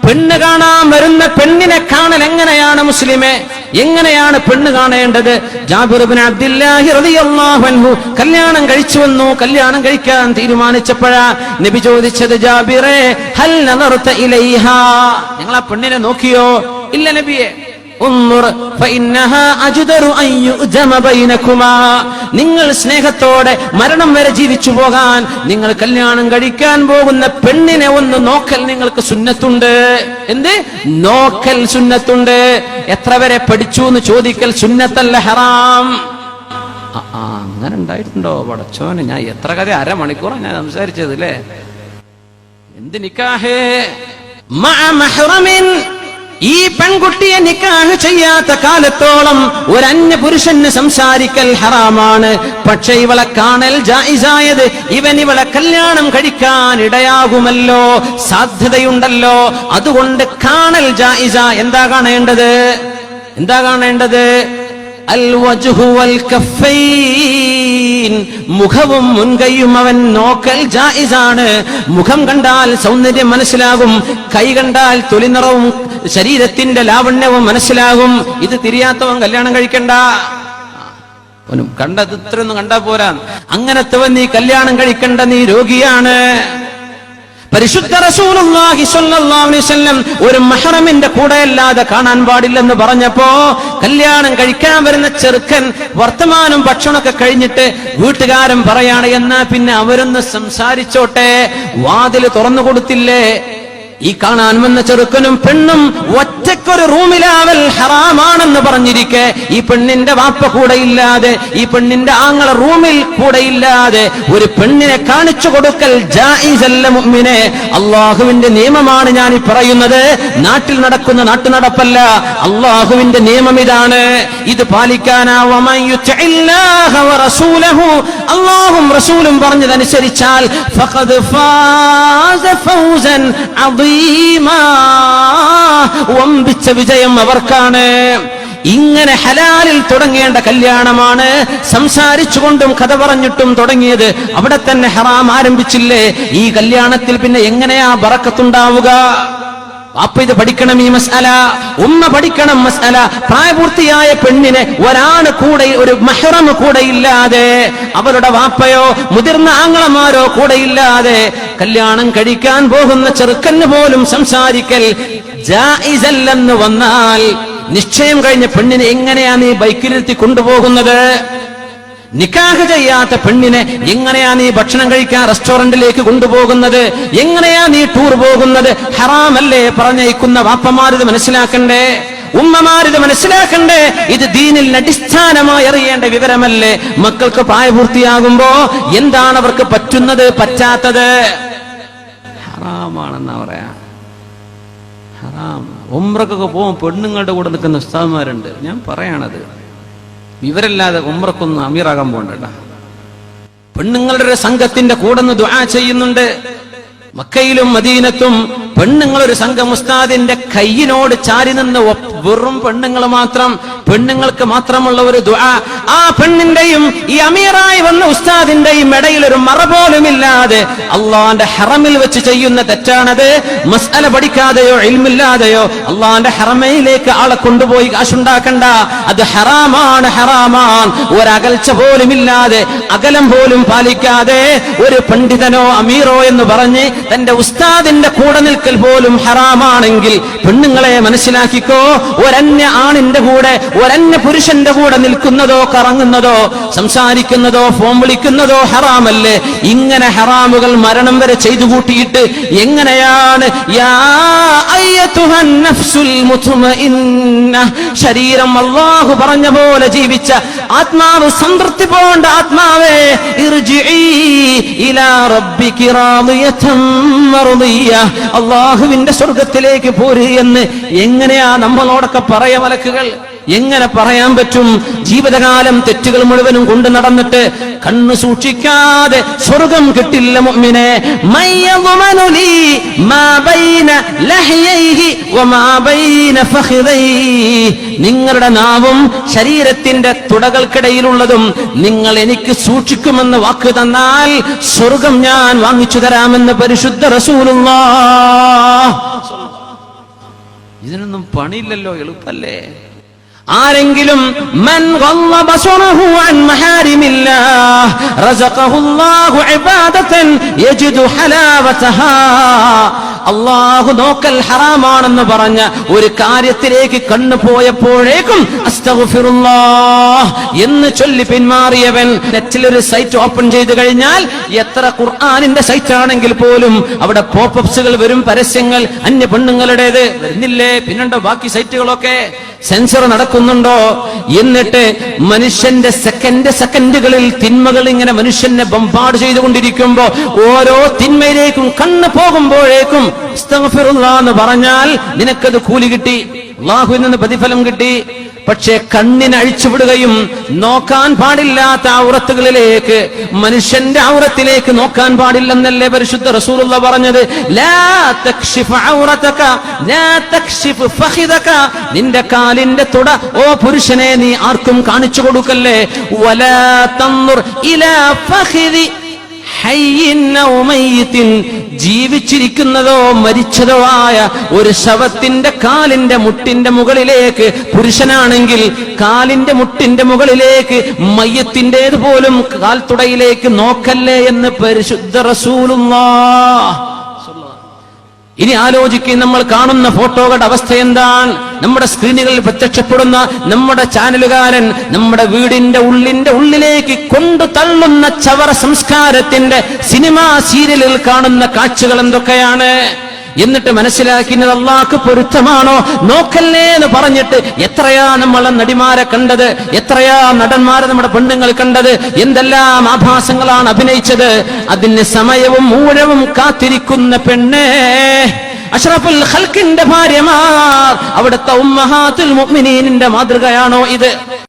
പെണ്ണ് കാണാൻ വരുന്ന പെണ്ണിനെ കാണൽ എങ്ങനെയാണ് മുസ്ലിമേ? എങ്ങനെയാണ് പെണ്ണ് കാണേണ്ടത്? ജാബിർ ഇബ്നു അബ്ദുല്ലാഹി റളിയല്ലാഹു അൻഹു കല്യാണം കഴിച്ചു വന്നു. കല്യാണം കഴിക്കാൻ തീരുമാനിച്ചപ്പോഴാ നബി ചോദിച്ചത്, ജാബിറേ ഹൽ നദർത ഇലൈഹാ, നിങ്ങൾ ആ പെണ്ണിനെ നോക്കിയോ? ഇല്ല നബിയെ. നിങ്ങൾ സ്നേഹത്തോടെ മരണം വരെ ജീവിച്ചു പോകാൻ, നിങ്ങൾ കല്യാണം കഴിക്കാൻ പോകുന്ന പെണ്ണിനെ ഒന്ന് നോക്കൽ നിങ്ങൾക്ക് സുന്നത്തുണ്ട്. എന്ത് നോക്കൽ സുന്നത്തുണ്ട്? എത്ര വരെ പഠിച്ചു എന്ന് ചോദിക്കൽ സുന്നത്തല്ല, ഹറാം. അങ്ങനെ ഉണ്ടായിട്ടുണ്ടോ? പടച്ചോനെ, ഞാൻ എത്ര കഥ അരമണിക്കൂറാണ് ഞാൻ സംസാരിച്ചത് അല്ലേ? എന്ത് നിക്കാഹേ മഅ മഹ്റമിൻ, ഈ പെൺകുട്ടിയെ നിക്കാഹ് ചെയ്യാത്ത കാലത്തോളം ഒരു അന്യ പുരുഷന് സംസാരിക്കൽ ഹറാമാണ്. പക്ഷെ ഇവളെ കാണൽ ജായിസായത് ഇവളെ കല്യാണം കഴിക്കാൻ ഇടയാകുമല്ലോ, സാധ്യതയുണ്ടല്ലോ. അതുകൊണ്ട് കാണൽ ജായിസ. എന്താ കാണേണ്ടത്? അൽ വജ്ഹു വൽ കഫൈൻ, മുഖവും മുൻകൈയും അവൻ നോക്കൽ ജായിസാണ്. മുഖം കണ്ടാൽ സൗന്ദര്യം മനസ്സിലാകും, കൈ കണ്ടാൽ തൊലിനിറവും ശരീരത്തിന്റെ ലാവണ്യവും മനസ്സിലാകും. ഇത് തിരിയാത്തവൻ കല്യാണം കഴിക്കണ്ട. കണ്ടത് ഇത്രയൊന്നും കണ്ടാ പോരാ. അങ്ങനത്തവൻ നീ കല്യാണം കഴിക്കണ്ട, നീ രോഗിയാണ്. പരിശുദ്ധ റസൂലുള്ളാഹി സ്വല്ലല്ലാഹു അലൈഹി വസല്ലം ഒരു മഹ്റമിന്റെ കൂടെ അല്ലാതെ കാണാൻ പാടില്ലെന്ന് പറഞ്ഞപ്പോ, കല്യാണം കഴിക്കാൻ വരുന്ന ചെറുക്കൻ വർത്തമാനം ഭക്ഷണമൊക്കെ കഴിഞ്ഞിട്ട് വീട്ടുകാരൻ പറയാണ്, എന്നാ പിന്നെ അവരൊന്ന് സംസാരിച്ചോട്ടെ, വാതില് തുറന്നു കൊടുത്തില്ലേ? ഈ കാണാൻ വന്ന ചെറുക്കനും പെണ്ണും ഒറ്റക്കൊരു റൂമിലാവൽ ഹറാമാണെന്ന് പറഞ്ഞിരിക്കെ, ഈ പെണ്ണിന്റെ വാപ്പ കൂടെ ഇല്ലാതെ, ഈ പെണ്ണിന്റെ ആങ്ങള റൂമിൽ കൂടെ ഇല്ലാതെ ഒരു പെണ്ണിനെ കാണിച്ചു കൊടുക്കൽ ജായിസല്ല മുഅ്മിനെ. അള്ളാഹുവിന്റെ നിയമമാണ് ഞാൻ ഈ പറയുന്നത്. നാട്ടിൽ നടക്കുന്ന നാട്ടുനടപ്പല്ല, അള്ളാഹുവിന്റെ നിയമം ഇതാണ്. ഇത് പാലിക്കാനാവൂ. അള്ളാഹും റസൂലും പറഞ്ഞതനുസരിച്ചാൽ ഫഖദ് ഫാസ ഫൗസൻ വമ്പിച്ച വിജയം അവർക്കാണ്. ഇങ്ങനെ ഹലാലിൽ തുടങ്ങേണ്ട കല്യാണമാണ്. സംസാരിച്ചുകൊണ്ടും കഥ പറഞ്ഞിട്ടും തുടങ്ങിയത് അവിടെ തന്നെ ഹറാം ആരംഭിച്ചില്ലേ? ഈ കല്യാണത്തിൽ പിന്നെ എങ്ങനെയാ ബറക്കത്തുണ്ടാവുക? അപ്പൊ ഇത് പഠിക്കണം, ഈ മസ്അല ഉമ്മ പഠിക്കണം. മസ്അല പ്രായപൂർത്തിയായ പെണ്ണിനെ ഒരാണ് കൂടെ, ഒരു മഹ്റം കൂടെ ഇല്ലാതെ, അവരുടെ വാപ്പയോ മുതിർന്ന ആങ്ങളമാരോ കൂടെ ഇല്ലാതെ കല്യാണം കഴിക്കാൻ പോകുന്ന ചെറുക്കന് പോലും സംസാരിക്കൽ ജായിസല്ലെന്ന് വന്നാൽ, നിശ്ചയം കഴിഞ്ഞ പെണ്ണിനെ എങ്ങനെയാ നീ ബൈക്കിലിരുത്തി കൊണ്ടുപോകുന്നത്? നിക്കാഹ് ചെയ്യാത്ത പെണ്ണിനെ എങ്ങനെയാ നീ ഭക്ഷണം കഴിക്കാൻ റെസ്റ്റോറന്റിലേക്ക് കൊണ്ടുപോകുന്നത്? എങ്ങനെയാ നീ ടൂർ പോകുന്നത്? ഹറാമല്ലേ പറഞ്ഞയക്കുന്ന വാപ്പമാരിത് മനസ്സിലാക്കണ്ടേ? ഉമ്മമാരിത് മനസ്സിലാക്കണ്ടേ? ഇത് ദീനിൽ അടിസ്ഥാനമായി അറിയേണ്ട വിവരമല്ലേ? മക്കൾക്ക് പ്രായപൂർത്തിയാകുമ്പോ എന്താണ് അവർക്ക് പറ്റുന്നത്, പറ്റാത്തത്? ഹറാമാണെന്നാ പറയാ. ഹറാം. ഉംറക്കൊക്കെ പോകും പെണ്ണുങ്ങളുടെ കൂടെ നിൽക്കുന്ന ഉസ്താദ്മാരുണ്ട്. ഞാൻ പറയാണത് വിവരല്ലാതെ ഉംറക്കൊന്നും അമീറാകാൻ പോകണ്ട. പെണ്ണുങ്ങളുടെ ഒരു സംഘത്തിന്റെ കൂടെ നിന്ന് ദുആ ചെയ്യുന്നുണ്ട്. മക്കയിലും മദീനത്തും പെണ്ണുങ്ങളൊരു സംഘം ഉസ്താദിന്റെ കയ്യിനോട് ചാരി നിന്ന്, വെറും പെണ്ണുങ്ങൾ മാത്രം, പെണ്ണുങ്ങൾക്ക് മാത്രമുള്ള ഒരു ദുആ. ആ പെണ്ണിന്റെയും ഈ അമീറായി വന്ന ഉസ്താദിന്റെയും ഇടയിൽ ഒരു മറ പോലും ഇല്ലാതെ അള്ളാന്റെ ഹറമിൽ വെച്ച് ചെയ്യുന്ന തെറ്റാണത്. മസ്അല പഠിക്കാതെയോ ഇൽമില്ലാതെയോ അള്ളാന്റെ ഹറമയിലേക്ക് ആളെ കൊണ്ടുപോയി കാശുണ്ടാക്കണ്ട. അത് ഹറാമാണ്, ഹറാമാണ്. ഒരകൽച്ച പോലും ഇല്ലാതെ, അകലം പോലും പാലിക്കാതെ ഒരു പണ്ഡിതനോ അമീറോ എന്ന് പറഞ്ഞ് തന്റെ ഉസ്താദിന്റെ കൂടെ നിൽക്കൽ പോലും ഹറാമാണെങ്കിൽ, പെണ്ണുങ്ങളെ മനസ്സിലാക്കിക്കോ, ഒരന്യ ആണിന്റെ കൂടെ, ഒരന്യ പുരുഷന്റെ കൂടെ നിൽക്കുന്നതോ കറങ്ങുന്നതോ സംസാരിക്കുന്നതോ ഫോൺ വിളിക്കുന്നതോ ഹറാമല്ലേ? ഇങ്ങനെ ഹറാമുകൾ മരണം വരെ ചെയ്തു കൂട്ടിയിട്ട് എങ്ങനെയാണ് യാ അയ്യതുഹൻ നഫ്സുൽ മുത്മഇന്ന, ശരീരം അല്ലാഹു പറഞ്ഞ പോലെ ജീവിച്ച ആത്മാവ്, സംതൃപ്തി പോണ്ട ആത്മാവേ, ഇർജിഇ ഇലാ റബ്ബികി റാദിയതൻ മർദിയ, അല്ലാഹുവിന്റെ സ്വർഗ്ഗത്തിലേക്ക് പോര് എന്ന് എങ്ങനെയാ നമ്മളോടൊക്കെ പറയ മലക്കുകൾ? എങ്ങനെ പറയാൻ പറ്റും? ജീവിതകാലം തെറ്റുകൾ മുഴുവനും കൊണ്ടു നടന്നിട്ട് കണ്ണു സൂക്ഷിക്കാതെ സ്വർഗം കിട്ടില്ല മുഅ്മിനെ. മയ്യദ്മനു ലീ മാ ബൈന ലഹ്യൈഹി വമാ ബൈന ഫഖിദൈഹി, നിങ്ങളുടെ നാവും ശരീരത്തിന്റെ തുടകൾക്കിടയിലുള്ളതും നിങ്ങൾ എനിക്ക് സൂക്ഷിക്കുമെന്ന് വാക്ക് തന്നാൽ സ്വർഗം ഞാൻ വാങ്ങിച്ചു തരാമെന്ന് പരിശുദ്ധ റസൂലുള്ളാഹ്. ഇതിനൊന്നും പണിയില്ലല്ലോ, എളുപ്പല്ലേ? ആരെങ്കിലും മൻ ഗള ബസറഹു അൻ മഹാരിമില്ലാഹ് റസഖഹുല്ലാഹു ഇബാദതൻ യജിദു ഹലാവതഹാ. അല്ലാഹു നോക്കൽ ഹറാമാണെന്ന് പറഞ്ഞ ഒരു കാര്യത്തിലേക്ക് കണ്ണു പോയപ്പോഴേക്കും അസ്തഗ്ഫിറുല്ലാഹ് എന്ന് ചൊല്ലി പിന്മാറിയവൻ നെറ്റിലൊരു സൈറ്റ് ഓപ്പൺ ചെയ്തു കഴിഞ്ഞാൽ എത്ര ഖുർആനിന്റെ സൈറ്റ് ആണെങ്കിൽ പോലും അവിടെ പോപ്പപ്സുകൾ വരും, പരസ്യങ്ങൾ അന്യ പെണ്ണുങ്ങളുടേത് വരുന്നില്ലേ? പിന്നെണ്ടോ ബാക്കി സൈറ്റുകളൊക്കെ? സെൻസർ നടക്കുന്നുണ്ടോ? എന്നിട്ട് മനുഷ്യന്റെ സെക്കൻഡുകളിൽ തിന്മകൾ ഇങ്ങനെ മനുഷ്യനെ ബംബാർഡ് ചെയ്തുകൊണ്ടിരിക്കുമ്പോ ഓരോ തിന്മയിലേക്കും കണ്ണ് പോകുമ്പോഴേക്കും അസ്തഗ്ഫിറുല്ലാഹ് എന്ന് പറഞ്ഞാൽ നിനക്കത് കൂലി കിട്ടി, അല്ലാഹുവിൽ നിന്ന് പ്രതിഫലം കിട്ടി. പക്ഷേ കണ്ണിനെ അഴിച്ചുവിടുകയും നോക്കാൻ പാടില്ലാത്ത ഔറത്തുകളിലേക്ക്, മനുഷ്യന്റെ ഔറത്തിലേക്ക് നോക്കാൻ പാടില്ലെന്നല്ലേ പരിശുദ്ധ റസൂലുള്ളാഹി പറഞ്ഞത്? ലാ തക്ഷിഫ് ഔറതക ലാ തക്ഷിഫ് ഫഖിദക. നിന്റെ കാലിന്റെ തുട ഓ പുരുഷനെ നീ ആർക്കും കാണിച്ചു കൊടുക്കല്ലേ. വലാ തൻദുർ ഇലാ ഫഖിദി ഹയ്യിൻ ഔ മയ്യിത്തിൻ. ജീവിച്ചിരിക്കുന്നതോ മരിച്ചതോ ആയ ഒരു ശവത്തിന്റെ കാലിന്റെ മുട്ടിന്റെ മുകളിലേക്ക്, പുരുഷനാണെങ്കിൽ കാലിന്റെ മുട്ടിന്റെ മുകളിലേക്ക്, മയ്യത്തിന്റേത് പോലും കാൽത്തുടയിലേക്ക് നോക്കല്ലേ എന്ന് പരിശുദ്ധ റസൂലുള്ളാഹ്. ഇനി ആലോചിക്കുക, നമ്മൾ കാണുന്ന ഫോട്ടോകളുടെ അവസ്ഥ എന്താണ്? നമ്മുടെ സ്ക്രീനുകളിൽ പ്രത്യക്ഷപ്പെടുന്ന നമ്മുടെ ചാനലുകാരൻ നമ്മുടെ വീടിന്റെ ഉള്ളിലേക്ക് കൊണ്ടു തള്ളുന്ന ചവറ സംസ്കാരത്തിന്റെ സിനിമാ സീരിയലുകൾ കാണുന്ന കാഴ്ചകൾ എന്തൊക്കെയാണ്? എന്നിട്ട് മനസ്സിലാക്കുന്നത് അല്ലാഹ്ക്ക് പൊരുത്തമാണോ? നോക്കല്ലേ എന്ന് പറഞ്ഞിട്ട് എത്രയാ നമ്മളെ നടിമാരെ കണ്ടത്, എത്രയാ നടന്മാരെ നമ്മുടെ പെണ്ണുങ്ങൾ കണ്ടത്, എന്തെല്ലാം ആഭാസങ്ങളാണ് അഭിനയിച്ചത്. അതിന് സമയവും ഊഴവും കാത്തിരിക്കുന്ന പെണ്ണേ, അഷ്റഫുൽ ഖൽഖിന്റെ ഭാര്യമാർ, അവിടുത്തെ ഉമ്മഹാത്തുൽ മുഅ്മിനീനിന്റെ മാതൃകയാണോ ഇത്?